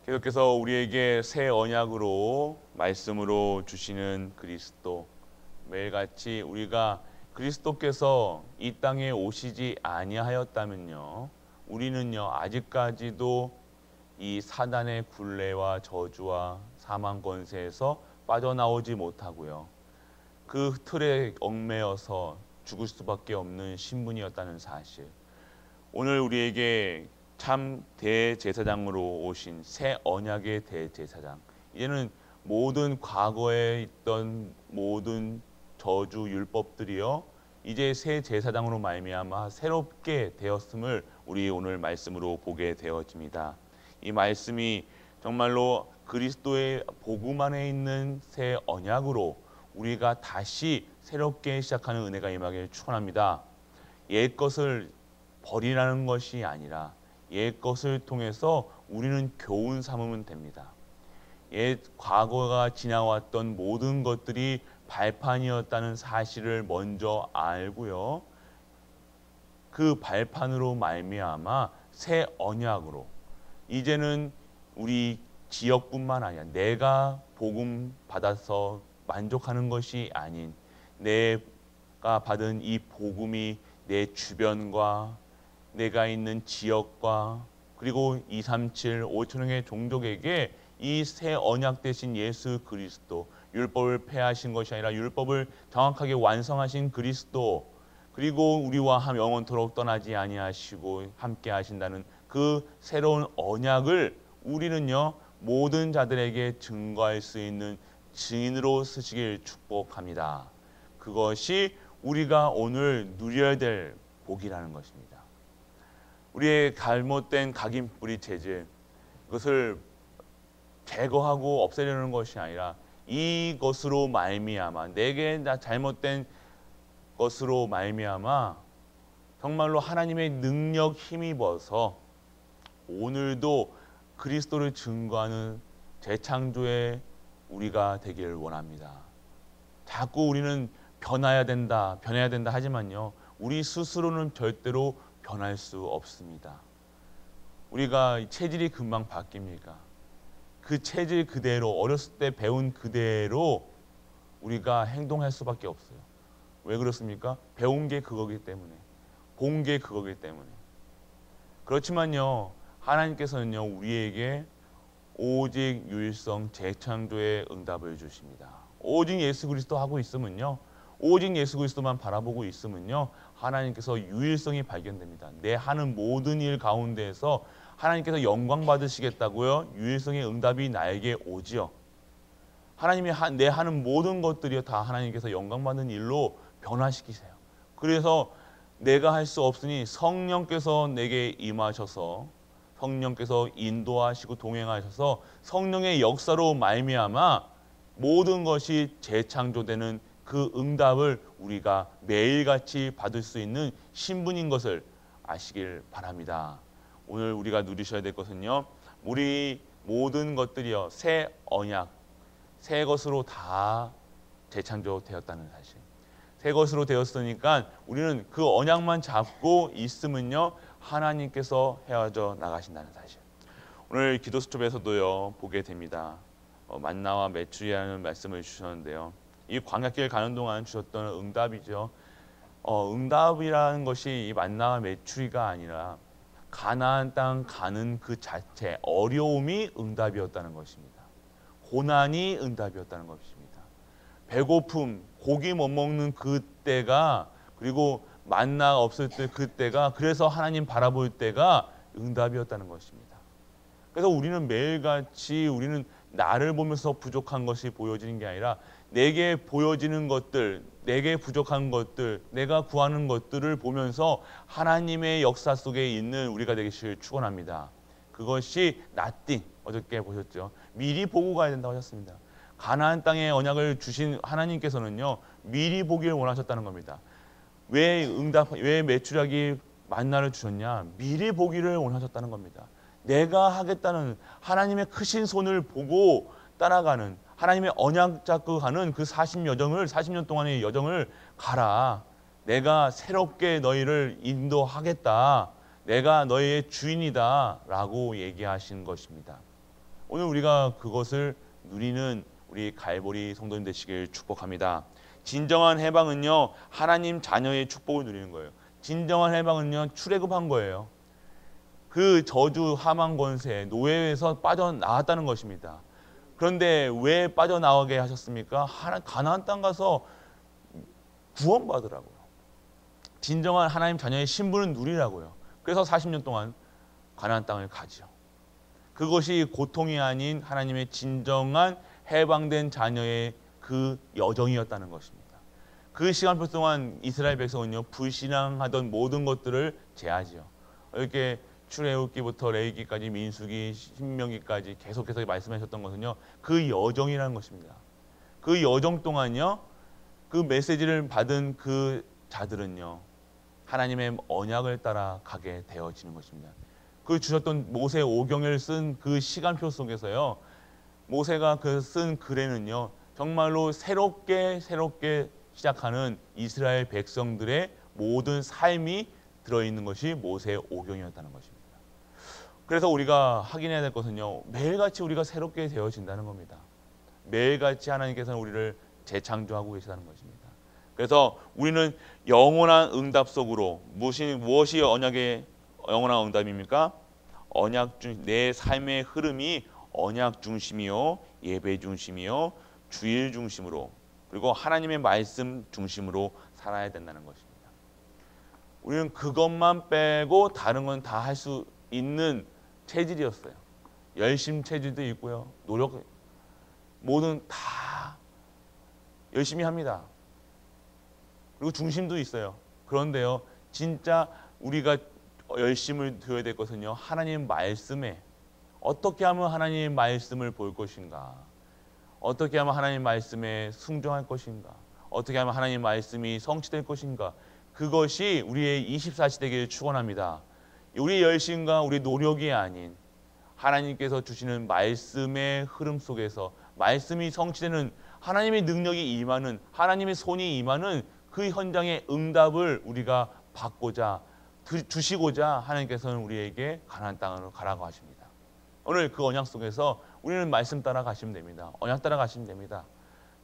계속해서 우리에게 새 언약으로 말씀으로 주시는 그리스도, 매일같이 우리가 그리스도께서 이 땅에 오시지 아니하였다면요, 우리는요 아직까지도 이 사단의 굴레와 저주와 사망 권세에서 빠져나오지 못하고요, 그 틀에 얽매여서 죽을 수밖에 없는 신분이었다는 사실, 오늘 우리에게 참 대제사장으로 오신 새 언약의 대제사장, 이제는 모든 과거에 있던 모든 저주 율법들이요 이제 새 제사장으로 말미암아 새롭게 되었음을 우리 오늘 말씀으로 보게 되어집니다. 이 말씀이 정말로 그리스도의 복음 안에 있는 새 언약으로 우리가 다시 새롭게 시작하는 은혜가 임하기를 축원합니다. 옛 것을 버리라는 것이 아니라 옛 것을 통해서 우리는 교훈 삼으면 됩니다. 옛 과거가 지나왔던 모든 것들이 발판이었다는 사실을 먼저 알고요, 그 발판으로 말미암아 새 언약으로 이제는 우리 지역뿐만 아니라 내가 복음 받아서 만족하는 것이 아닌 내가 받은 이 복음이 내 주변과 내가 있는 지역과 그리고 237, 5천명의 종족에게 이 새 언약 되신 예수 그리스도, 율법을 폐하신 것이 아니라 율법을 정확하게 완성하신 그리스도, 그리고 우리와 영원토록 떠나지 아니하시고 함께 하신다는 그 새로운 언약을 우리는요 모든 자들에게 증거할 수 있는 증인으로 쓰시길 축복합니다. 그것이 우리가 오늘 누려야 될 복이라는 것입니다. 우리의 잘못된 각인 뿌리 체질, 그것을 제거하고 없애려는 것이 아니라 이것으로 말미암아 내게 잘못된 것으로 말미암아 정말로 하나님의 능력 힘입어서 오늘도 그리스도를 증거하는 재창조의 우리가 되기를 원합니다. 자꾸 우리는 변해야 된다 하지만요, 우리 스스로는 절대로 변할 수 없습니다. 우리가 체질이 금방 바뀝니까? 그 체질 그대로, 어렸을 때 배운 그대로 우리가 행동할 수밖에 없어요. 왜 그렇습니까? 배운 게 그거기 때문에, 본 게 그거기 때문에. 그렇지만요, 하나님께서는요 우리에게 오직 유일성 재창조의 응답을 주십니다. 오직 예수 그리스도 하고 있으면요, 오직 예수 그리스도만 바라보고 있으면요, 하나님께서 유일성이 발견됩니다. 내 하는 모든 일 가운데에서 하나님께서 영광 받으시겠다고요, 유일성의 응답이 나에게 오지요. 하나님이 내 하는 모든 것들이요 다 하나님께서 영광 받는 일로 변화시키세요. 그래서 내가 할 수 없으니 성령께서 내게 임하셔서, 성령께서 인도하시고 동행하셔서 성령의 역사로 말미암아 모든 것이 재창조되는 그 응답을 우리가 매일같이 받을 수 있는 신분인 것을 아시길 바랍니다. 오늘 우리가 누리셔야 될 것은요, 우리 모든 것들이요 새 언약, 새 것으로 다 재창조되었다는 사실. 새 것으로 되었으니까 우리는 그 언약만 잡고 있으면요 하나님께서 헤어져 나가신다는 사실. 오늘 기도 수첩에서도요 보게 됩니다. 만나와 메추리라는 말씀을 주셨는데요, 이 광야길 가는 동안 주셨던 응답이죠. 응답이라는 것이 이 만나와 메추리가 아니라 가나안 땅 가는 그 자체, 어려움이 응답이었다는 것입니다. 고난이 응답이었다는 것입니다. 배고픔, 고기 못 먹는 그때가, 그리고 만나가 없을 때 그때가, 그래서 하나님 바라볼 때가 응답이었다는 것입니다. 그래서 우리는 매일같이 우리는 나를 보면서 부족한 것이 보여지는 게 아니라 내게 보여지는 것들, 내게 부족한 것들, 내가 구하는 것들을 보면서 하나님의 역사 속에 있는 우리가 되기를 축원합니다. 그것이 nothing, 어저께 보셨죠? 미리 보고 가야 된다고 하셨습니다. 가나안 땅의 언약을 주신 하나님께서는요 미리 보기를 원하셨다는 겁니다. 왜 메추라기 만나를 주셨냐? 미리 보기를 원하셨다는 겁니다. 내가 하겠다는 하나님의 크신 손을 보고 따라가는, 하나님의 언약 잡고 가는 그 40년 동안의 여정을 가라. 내가 새롭게 너희를 인도하겠다. 내가 너희의 주인이다 라고 얘기하신 것입니다. 오늘 우리가 그것을 누리는 우리 갈보리 성도님 되시길 축복합니다. 진정한 해방은요, 하나님 자녀의 축복을 누리는 거예요. 진정한 해방은요, 출애굽한 거예요. 그 저주, 하만 권세, 노예에서 빠져나왔다는 것입니다. 그런데 왜 빠져나오게 하셨습니까? 가나안 땅 가서 구원받으라고요. 진정한 하나님 자녀의 신분을 누리라고요. 그래서 40년 동안 가나안 땅을 가죠. 그것이 고통이 아닌 하나님의 진정한 해방된 자녀의 그 여정이었다는 것입니다. 그 시간표 동안 이스라엘 백성은요, 불신앙하던 모든 것들을 제하지요. 이렇게 출애굽기부터 레위기까지 민수기, 신명기까지 계속해서 말씀하셨던 것은요, 그 여정이라는 것입니다. 그 여정 동안요, 그 메시지를 받은 그 자들은요, 하나님의 언약을 따라 가게 되어지는 것입니다. 그 주셨던 모세 오경을 쓴 그 시간표 속에서요, 모세가 그 쓴 글에는요, 정말로 새롭게 시작하는 이스라엘 백성들의 모든 삶이 들어있는 것이 모세 오경이었다는 것입니다. 그래서 우리가 확인해야 될 것은요, 매일같이 우리가 새롭게 되어진다는 겁니다. 매일같이 하나님께서는 우리를 재창조하고 계시다는 것입니다. 그래서 우리는 영원한 응답 속으로, 무엇이 언약의 영원한 응답입니까? 내 삶의 흐름이 언약 중심이요, 예배 중심이요, 주일 중심으로, 그리고 하나님의 말씀 중심으로 살아야 된다는 것입니다. 우리는 그것만 빼고 다른 건 다 할 수 있는 체질이었어요. 열심 체질도 있고요, 노력, 뭐든 다 열심히 합니다. 그리고 중심도 있어요. 그런데요, 진짜 우리가 열심을 드려야 될 것은요, 하나님 말씀에, 어떻게 하면 하나님 말씀을 볼 것인가, 어떻게 하면 하나님 말씀에 순종할 것인가, 어떻게 하면 하나님 말씀이 성취될 것인가, 그것이 우리의 24시 되기를 축원합니다. 우리의 열심과 우리 노력이 아닌 하나님께서 주시는 말씀의 흐름 속에서 말씀이 성취되는, 하나님의 능력이 임하는, 하나님의 손이 임하는 그 현장의 응답을 우리가 받고자, 주시고자 하나님께서는 우리에게 가나안 땅으로 가라고 하십니다. 오늘 그 언약 속에서 우리는 말씀 따라 가시면 됩니다. 언약 따라 가시면 됩니다.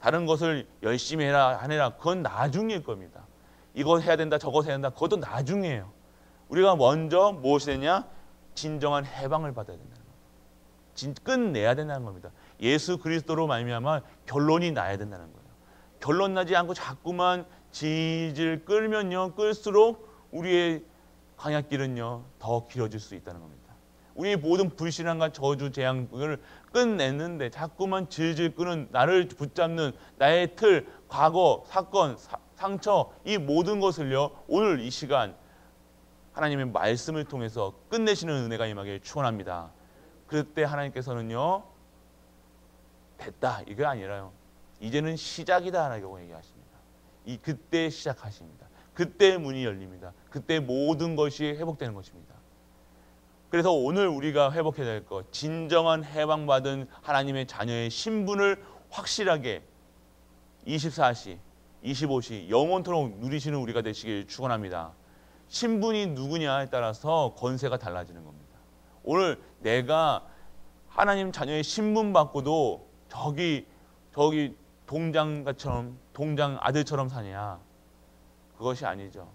다른 것을 열심히 해라 하느라 그건 나중일 겁니다. 이거 해야 된다, 저거 해야 된다, 그것도 나중이에요. 우리가 먼저 무엇이 되냐? 진정한 해방을 받아야 된다는 겁니다. 끝내야 된다는 겁니다. 예수 그리스도로 말미암아 결론이 나야 된다는 거예요. 결론 나지 않고 자꾸만 질질 끌면요, 끌수록 우리의 광야길은요, 더 길어질 수 있다는 겁니다. 우리의 모든 불신앙과 저주, 재앙을 끝냈는데 자꾸만 질질 끄는, 나를 붙잡는 나의 틀, 과거, 사건, 상처, 이 모든 것을요, 오늘 이 시간 하나님의 말씀을 통해서 끝내시는 은혜가 임하길 축원합니다. 그때 하나님께서는요, 됐다, 이게 아니라요, 이제는 시작이다 라고 얘기하십니다. 그때 시작하십니다. 그때 문이 열립니다. 그때 모든 것이 회복되는 것입니다. 그래서 오늘 우리가 회복해야 될 것, 진정한 해방받은 하나님의 자녀의 신분을 확실하게 24시, 25시 영원토록 누리시는 우리가 되시길 축원합니다. 신분이 누구냐에 따라서 권세가 달라지는 겁니다. 오늘 내가 하나님 자녀의 신분 받고도 저기 동장처럼, 동장 아들처럼 사냐? 그것이 아니죠.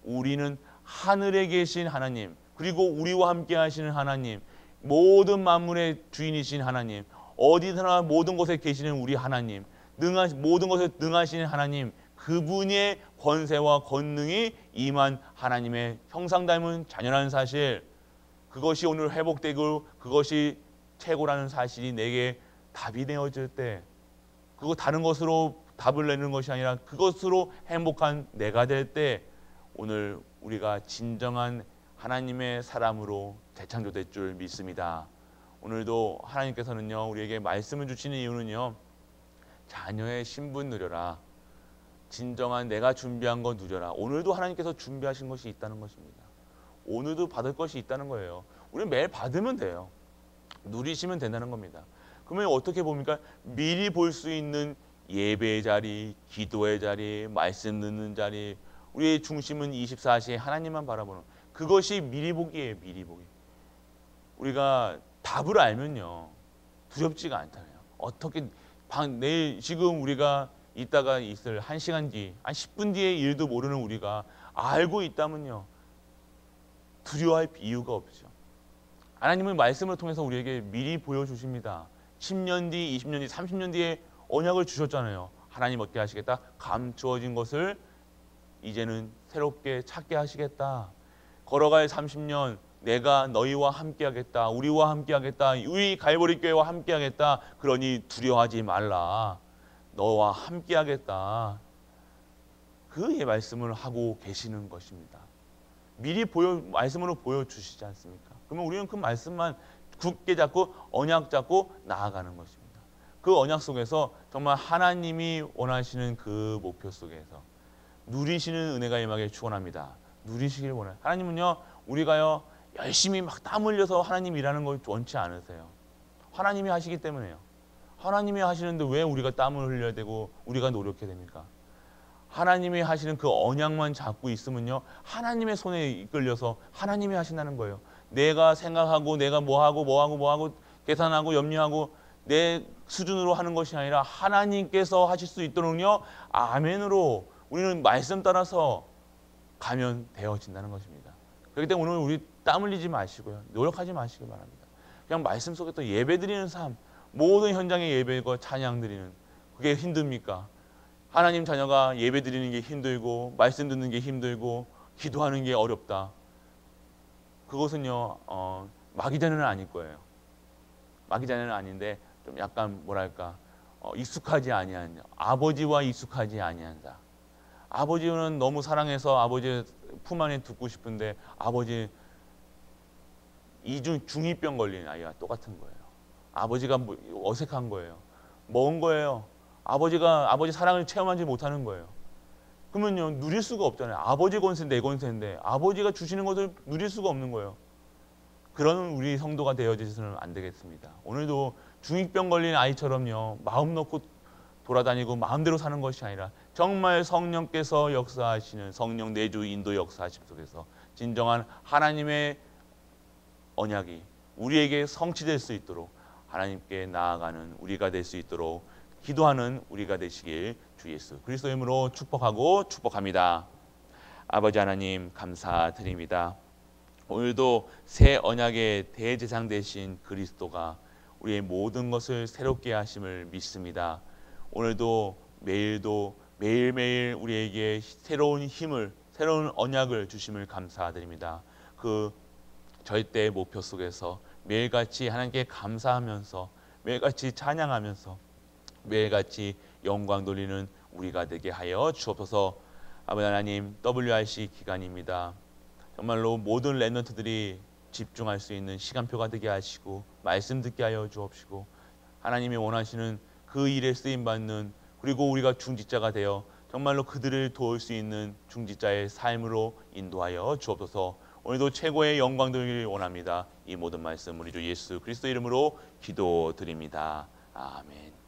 우리는 하늘에 계신 하나님, 그리고 우리와 함께 하시는 하나님, 모든 만물의 주인이신 하나님, 어디서나 모든 곳에 계시는 우리 하나님, 모든 것에 능하시는 하나님, 그분의 권세와 권능이 임한 하나님의 형상 닮은 자녀라는 사실, 그것이 오늘 회복되고 그것이 최고라는 사실이 내게 답이 되어질 때, 그거 다른 것으로 답을 내는 것이 아니라 그것으로 행복한 내가 될 때, 오늘 우리가 진정한 하나님의 사람으로 재창조될 줄 믿습니다. 오늘도 하나님께서는요, 우리에게 말씀을 주시는 이유는요, 자녀의 신분 누려라, 진정한 내가 준비한 거 누려라. 오늘도 하나님께서 준비하신 것이 있다는 것입니다. 오늘도 받을 것이 있다는 거예요. 우리는 매일 받으면 돼요. 누리시면 된다는 겁니다. 그러면 어떻게 봅니까? 미리 볼 수 있는 예배의 자리, 기도의 자리, 말씀 듣는 자리, 우리의 중심은 24시에 하나님만 바라보는, 그것이 미리 보기예요. 미리 보기. 우리가 답을 알면요, 두렵지가 않잖아요. 어떻게 내일 지금 우리가 이따가 있을 1시간 뒤, 한 10분 뒤의 일도 모르는 우리가 알고 있다면요. 두려워할 이유가 없죠. 하나님은 말씀을 통해서 우리에게 미리 보여주십니다. 10년 뒤, 20년 뒤, 30년 뒤에 언약을 주셨잖아요. 하나님 어떻게 하시겠다? 감추어진 것을 이제는 새롭게 찾게 하시겠다. 걸어갈 30년 내가 너희와 함께하겠다. 우리와 함께하겠다. 우리 갈보리 교회와 함께하겠다. 그러니 두려워하지 말라. 너와 함께하겠다. 그 말씀을 하고 계시는 것입니다. 미리 말씀으로 보여주시지 않습니까? 그러면 우리는 그 말씀만 굳게 잡고 언약 잡고 나아가는 것입니다. 그 언약 속에서 정말 하나님이 원하시는 그 목표 속에서 누리시는 은혜가 임하길 축원합니다. 누리시길 원해요. 하나님은요, 우리가요 열심히 막 땀 흘려서 하나님 일하는 걸 원치 않으세요. 하나님이 하시기 때문에요. 하나님이 하시는데 왜 우리가 땀을 흘려야 되고 우리가 노력해야 됩니까? 하나님이 하시는 그 언약만 잡고 있으면요, 하나님의 손에 이끌려서 하나님이 하신다는 거예요. 내가 생각하고 내가 뭐하고 계산하고 염려하고 내 수준으로 하는 것이 아니라 하나님께서 하실 수 있도록요, 아멘으로 우리는 말씀 따라서 가면 되어진다는 것입니다. 그렇기 때문에 오늘 우리 땀 흘리지 마시고요, 노력하지 마시기 바랍니다. 그냥 말씀 속에 또 예배 드리는 삶, 모든 현장의 예배과 찬양 드리는, 그게 힘듭니까? 하나님 자녀가 예배 드리는 게 힘들고 말씀 듣는 게 힘들고 기도하는 게 어렵다. 그것은요 마귀자녀는 아닐 거예요. 마귀자녀는 아닌데 좀 약간 뭐랄까 익숙하지 아니한, 아버지와 익숙하지 아니한 자. 아버지는 너무 사랑해서 아버지 품 안에 두고 싶은데 아버지 중2병 걸린 아이와 똑같은 거예요. 아버지가 어색한 거예요. 먼 거예요. 아버지 사랑을 체험하지 못하는 거예요. 그러면요 누릴 수가 없잖아요. 아버지 권세 내 권세인데 아버지가 주시는 것을 누릴 수가 없는 거예요. 그런 우리 성도가 되어지서는 안 되겠습니다. 오늘도 중2병 걸린 아이처럼요 마음 놓고 돌아다니고 마음대로 사는 것이 아니라 정말 성령께서 역사하시는 성령 내주 인도 역사하심 속에서 진정한 하나님의 언약이 우리에게 성취될 수 있도록 하나님께 나아가는 우리가 될 수 있도록 기도하는 우리가 되시길 주 예수 그리스도의 이름으로 축복합니다. 아버지 하나님 감사드립니다. 오늘도 새 언약의 대제사장 되신 그리스도가 우리의 모든 것을 새롭게 하심을 믿습니다. 오늘도 매일매일 우리에게 새로운 힘을, 새로운 언약을 주심을 감사드립니다. 그 절대의 목표 속에서 매일같이 하나님께 감사하면서 매일같이 찬양하면서 매일같이 영광 돌리는 우리가 되게 하여 주옵소서. 아버지 하나님, WRC 기간입니다. 정말로 모든 렘넌트들이 집중할 수 있는 시간표가 되게 하시고 말씀 듣게 하여 주옵시고 하나님이 원하시는 그 일에 쓰임받는, 그리고 우리가 중직자가 되어 정말로 그들을 도울 수 있는 중직자의 삶으로 인도하여 주옵소서. 오늘도 최고의 영광 돌리기를 원합니다. 이 모든 말씀 우리 주 예수 그리스도 이름으로 기도드립니다. 아멘.